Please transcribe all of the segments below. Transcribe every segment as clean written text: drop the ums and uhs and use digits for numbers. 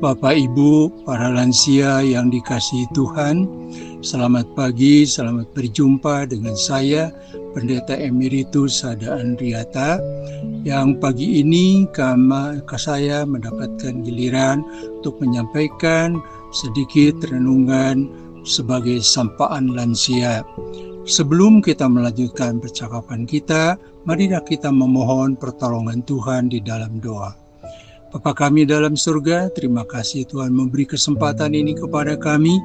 Bapak, Ibu, para lansia yang dikasihi Tuhan, selamat pagi, selamat berjumpa dengan saya, Pendeta Emeritus Sada Andriata, yang pagi ini saya mendapatkan giliran untuk menyampaikan sedikit renungan sebagai sampaan lansia. Sebelum kita melanjutkan percakapan kita, marilah kita memohon pertolongan Tuhan di dalam doa. Bapa kami dalam surga, terima kasih Tuhan memberi kesempatan ini kepada kami.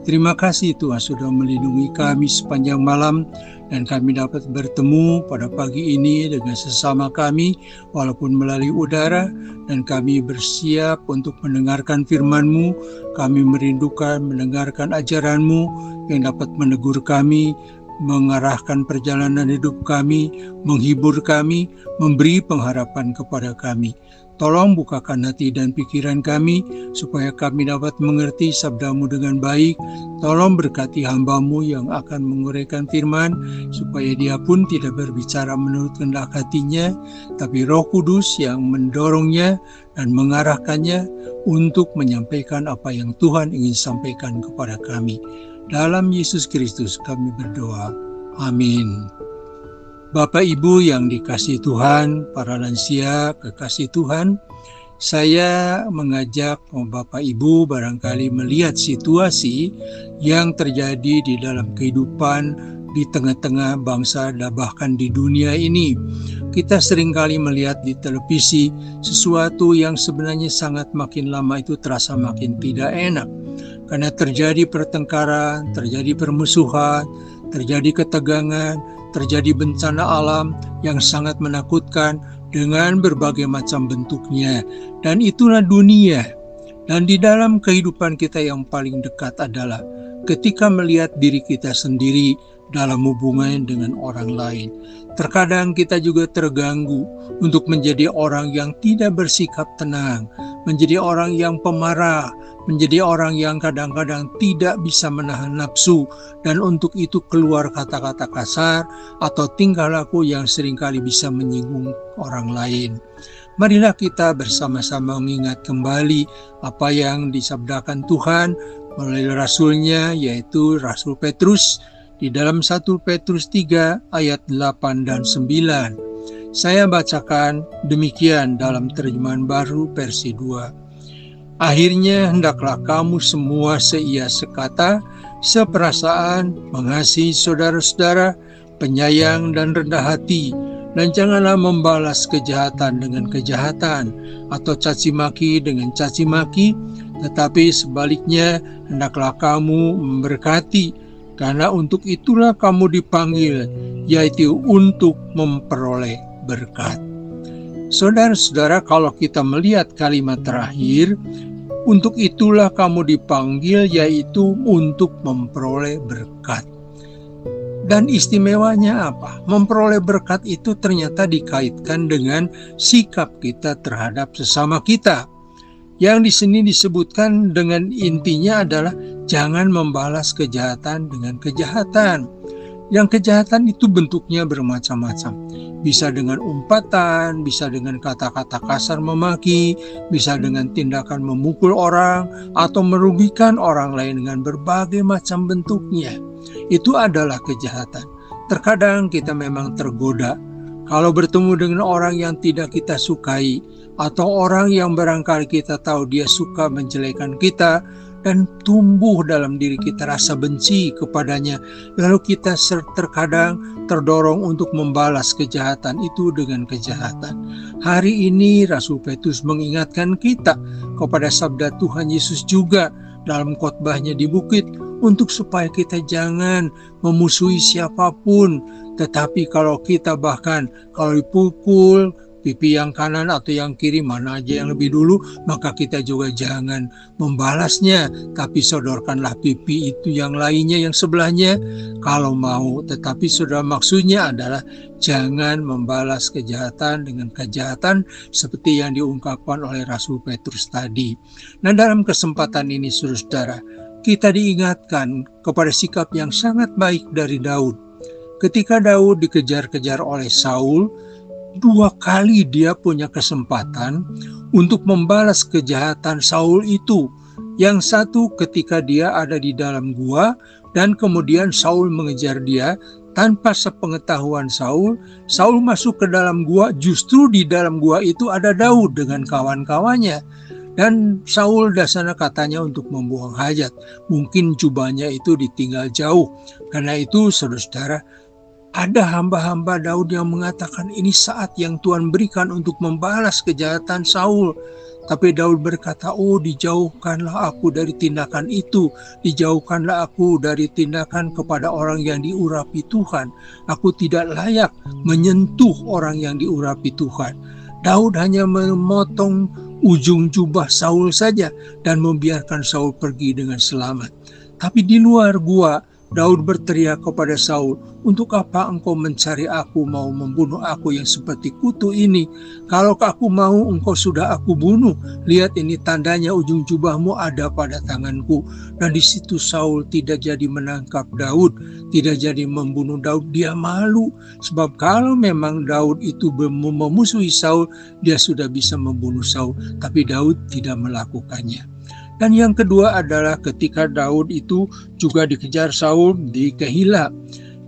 Terima kasih Tuhan sudah melindungi kami sepanjang malam dan kami dapat bertemu pada pagi ini dengan sesama kami walaupun melalui udara, dan kami bersiap untuk mendengarkan firman-Mu. Kami merindukan mendengarkan ajaran-Mu yang dapat menegur kami, mengarahkan perjalanan hidup kami, menghibur kami, memberi pengharapan kepada kami. Tolong bukakan hati dan pikiran kami, supaya kami dapat mengerti sabda-Mu dengan baik. Tolong berkati hamba-Mu yang akan menguraikan firman, supaya dia pun tidak berbicara menurut kehendak hatinya, tapi Roh Kudus yang mendorongnya dan mengarahkannya untuk menyampaikan apa yang Tuhan ingin sampaikan kepada kami. Dalam Yesus Kristus kami berdoa. Amin. Bapak Ibu yang dikasihi Tuhan, para lansia kekasih Tuhan, saya mengajak Bapak Ibu barangkali melihat situasi yang terjadi di dalam kehidupan di tengah-tengah bangsa dan bahkan di dunia ini. Kita seringkali melihat di televisi sesuatu yang sebenarnya sangat makin lama itu terasa makin tidak enak. Karena terjadi pertengkaran, terjadi permusuhan, terjadi ketegangan, terjadi bencana alam yang sangat menakutkan dengan berbagai macam bentuknya. Dan itulah dunia. Dan di dalam kehidupan kita yang paling dekat adalah ketika melihat diri kita sendiri dalam hubungan dengan orang lain. Terkadang kita juga terganggu untuk menjadi orang yang tidak bersikap tenang, menjadi orang yang pemarah, menjadi orang yang kadang-kadang tidak bisa menahan nafsu, dan untuk itu keluar kata-kata kasar atau tingkah laku yang seringkali bisa menyinggung orang lain. Marilah kita bersama-sama mengingat kembali apa yang disabdakan Tuhan melalui Rasul-Nya, yaitu Rasul Petrus, di dalam 1 Petrus 3 ayat 8 dan 9. Saya bacakan demikian dalam terjemahan baru versi 2. Akhirnya hendaklah kamu semua seia sekata, seperasaan, mengasihi saudara-saudara, penyayang dan rendah hati, dan janganlah membalas kejahatan dengan kejahatan atau caci maki dengan caci maki, tetapi sebaliknya hendaklah kamu memberkati, karena untuk itulah kamu dipanggil, yaitu untuk memperoleh berkat. Saudara-saudara, kalau kita melihat kalimat terakhir, untuk itulah kamu dipanggil, yaitu untuk memperoleh berkat. Dan istimewanya apa? Memperoleh berkat itu ternyata dikaitkan dengan sikap kita terhadap sesama kita. Yang di sini disebutkan dengan intinya adalah jangan membalas kejahatan dengan kejahatan. Yang kejahatan itu bentuknya bermacam-macam. Bisa dengan umpatan, bisa dengan kata-kata kasar memaki, bisa dengan tindakan memukul orang, atau merugikan orang lain dengan berbagai macam bentuknya. Itu adalah kejahatan. Terkadang kita memang tergoda kalau bertemu dengan orang yang tidak kita sukai, atau orang yang barangkali kita tahu dia suka menjelekan kita, dan tumbuh dalam diri kita rasa benci kepadanya, lalu kita terkadang terdorong untuk membalas kejahatan itu dengan kejahatan. Hari ini Rasul Petrus mengingatkan kita kepada sabda Tuhan Yesus juga dalam khotbahnya di bukit, untuk supaya kita jangan memusuhi siapapun, tetapi kalau kita bahkan kalau dipukul pipi yang kanan atau yang kiri, mana aja yang lebih dulu, maka kita juga jangan membalasnya, tapi sodorkanlah pipi itu yang lainnya, yang sebelahnya kalau mau. Tetapi saudara, maksudnya adalah jangan membalas kejahatan dengan kejahatan seperti yang diungkapkan oleh Rasul Petrus tadi. Nah, dalam kesempatan ini saudara, kita diingatkan kepada sikap yang sangat baik dari Daud. Ketika Daud dikejar-kejar oleh Saul, Dua kali dia punya kesempatan untuk membalas kejahatan Saul itu. Yang satu ketika dia ada di dalam gua dan kemudian Saul mengejar dia tanpa sepengetahuan Saul. Saul masuk ke dalam gua, justru di dalam gua itu ada Daud dengan kawan-kawannya. Dan Saul dasarnya katanya untuk membuang hajat. Mungkin jubahnya itu ditinggal jauh. Karena itu saudara-saudara, ada hamba-hamba Daud yang mengatakan ini saat yang Tuhan berikan untuk membalas kejahatan Saul. Tapi Daud berkata, oh dijauhkanlah aku dari tindakan itu. Dijauhkanlah aku dari tindakan kepada orang yang diurapi Tuhan. Aku tidak layak menyentuh orang yang diurapi Tuhan. Daud hanya memotong ujung jubah Saul saja dan membiarkan Saul pergi dengan selamat. Tapi di luar gua, Daud berteriak kepada Saul, untuk apa engkau mencari aku, mau membunuh aku yang seperti kutu ini? Kalau aku mau, engkau sudah aku bunuh. Lihat ini tandanya ujung jubahmu ada pada tanganku. Dan di situ Saul tidak jadi menangkap Daud, tidak jadi membunuh Daud. Dia malu, sebab kalau memang Daud itu memusuhi Saul, dia sudah bisa membunuh Saul. Tapi Daud tidak melakukannya. Dan yang kedua adalah ketika Daud itu juga dikejar Saul di Kehila.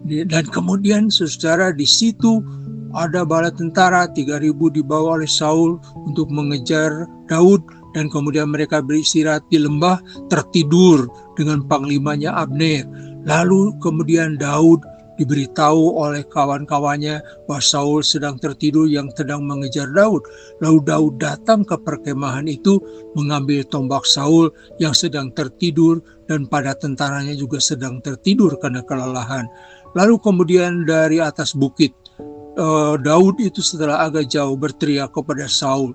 Dan kemudian saudara di situ ada bala tentara 3.000 dibawa oleh Saul untuk mengejar Daud. Dan kemudian mereka beristirahat di lembah, tertidur dengan panglimanya Abner. Lalu kemudian Daud diberitahu oleh kawan-kawannya bahwa Saul sedang tertidur yang sedang mengejar Daud. Lalu Daud datang ke perkemahan itu mengambil tombak Saul yang sedang tertidur dan pada tentaranya juga sedang tertidur karena kelelahan. Lalu kemudian dari atas bukit Daud itu setelah agak jauh berteriak kepada Saul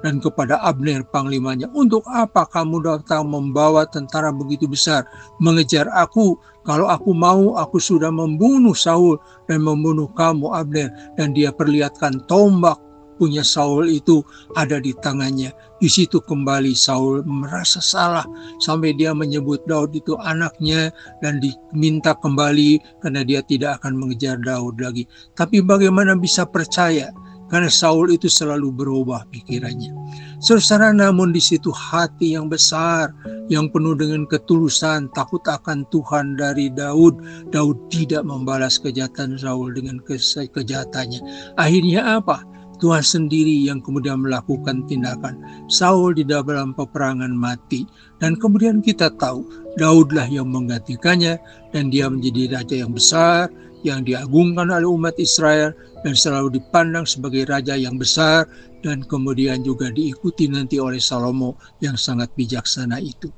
dan kepada Abner panglimanya, untuk apa kamu datang membawa tentara begitu besar mengejar aku? Kalau aku mau, aku sudah membunuh Saul dan membunuh kamu Abner. Dan dia perlihatkan tombak punya Saul itu ada di tangannya. Di situ kembali Saul merasa salah sampai dia menyebut Daud itu anaknya dan diminta kembali karena dia tidak akan mengejar Daud lagi. Tapi bagaimana bisa percaya? Karena Saul itu selalu berubah pikirannya. Saudara, namun di situ hati yang besar, yang penuh dengan ketulusan, takut akan Tuhan dari Daud. Daud tidak membalas kejahatan Saul dengan kejahatannya. Akhirnya apa? Tuhan sendiri yang kemudian melakukan tindakan. Saul di dalam peperangan mati. Dan kemudian kita tahu, Daudlah yang menggantikannya dan dia menjadi raja yang besar, yang diagungkan oleh umat Israel dan selalu dipandang sebagai raja yang besar dan kemudian juga diikuti nanti oleh Salomo yang sangat bijaksana itu.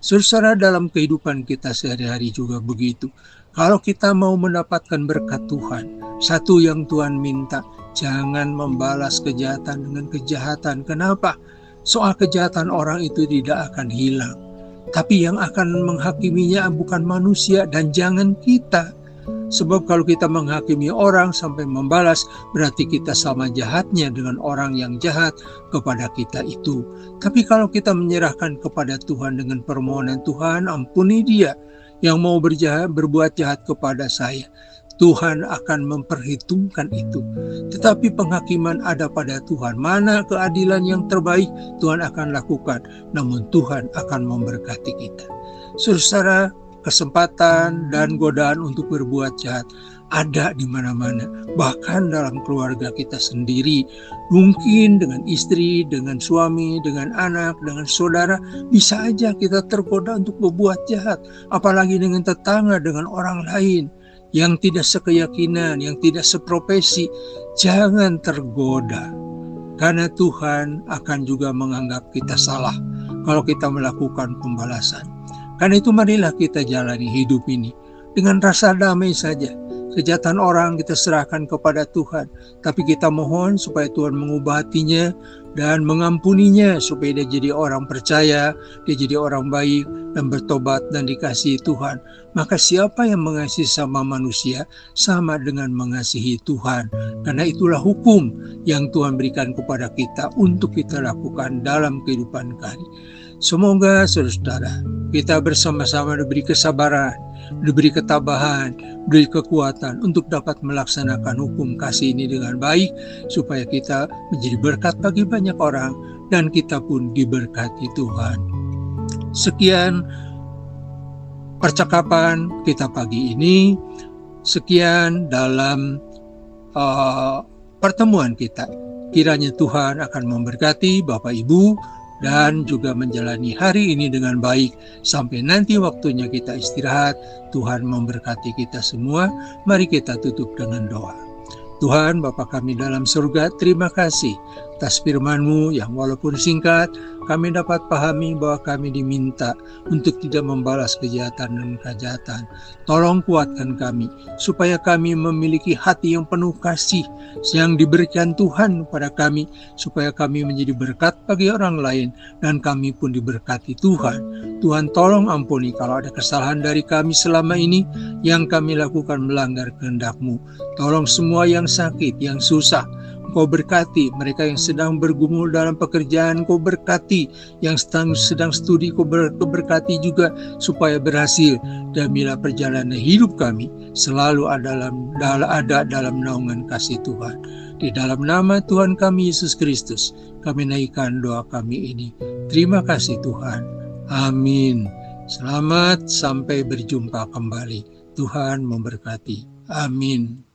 Saudara, dalam kehidupan kita sehari-hari juga begitu. Kalau kita mau mendapatkan berkat Tuhan, satu yang Tuhan minta, jangan membalas kejahatan dengan kejahatan. Kenapa? Soal kejahatan orang itu tidak akan hilang. Tapi yang akan menghakiminya bukan manusia dan jangan kita. Sebab kalau kita menghakimi orang sampai membalas, berarti kita sama jahatnya dengan orang yang jahat kepada kita itu. Tapi kalau kita menyerahkan kepada Tuhan dengan permohonan, Tuhan ampuni dia yang mau berbuat jahat kepada saya, Tuhan akan memperhitungkan itu. Tetapi penghakiman ada pada Tuhan. Mana keadilan yang terbaik, Tuhan akan lakukan. Namun Tuhan akan memberkati kita. Saudara, kesempatan dan godaan untuk berbuat jahat ada di mana-mana, bahkan dalam keluarga kita sendiri. Mungkin dengan istri, dengan suami, dengan anak, dengan saudara, bisa aja kita tergoda untuk berbuat jahat. Apalagi dengan tetangga, dengan orang lain yang tidak sekeyakinan, yang tidak seprofesi. Jangan tergoda, karena Tuhan akan juga menganggap kita salah kalau kita melakukan pembalasan. Karena itu marilah kita jalani hidup ini dengan rasa damai saja. Kejahatan orang kita serahkan kepada Tuhan, tapi kita mohon supaya Tuhan mengubah hatinya dan mengampuninya supaya dia jadi orang percaya, dia jadi orang baik dan bertobat dan dikasihi Tuhan. Maka siapa yang mengasihi sama manusia sama dengan mengasihi Tuhan. Karena itulah hukum yang Tuhan berikan kepada kita untuk kita lakukan dalam kehidupan kami. Semoga saudara kita bersama-sama diberi kesabaran, diberi ketabahan, diberi kekuatan untuk dapat melaksanakan hukum kasih ini dengan baik, supaya kita menjadi berkat bagi banyak orang dan kita pun diberkati Tuhan. Sekian percakapan kita pagi ini. Sekian dalam pertemuan kita. Kiranya Tuhan akan memberkati Bapak Ibu dan juga menjalani hari ini dengan baik sampai nanti waktunya kita istirahat. Tuhan memberkati kita semua. Mari kita tutup dengan doa. Tuhan Bapa kami dalam surga, terima kasih atas firman-Mu yang walaupun singkat, kami dapat pahami bahwa kami diminta untuk tidak membalas kejahatan dan kejahatan. Tolong kuatkan kami, supaya kami memiliki hati yang penuh kasih yang diberikan Tuhan kepada kami, supaya kami menjadi berkat bagi orang lain, dan kami pun diberkati Tuhan. Tuhan tolong ampuni kalau ada kesalahan dari kami selama ini, yang kami lakukan melanggar kehendak-Mu. Tolong semua yang sakit, yang susah, Kau berkati mereka yang sedang bergumul dalam pekerjaan, Kau berkati yang sedang studi, Kau berkati juga supaya berhasil. Dan bila perjalanan hidup kami selalu ada dalam naungan kasih Tuhan. Di dalam nama Tuhan kami Yesus Kristus, kami naikkan doa kami ini. Terima kasih Tuhan. Amin. Selamat sampai berjumpa kembali. Tuhan memberkati. Amin.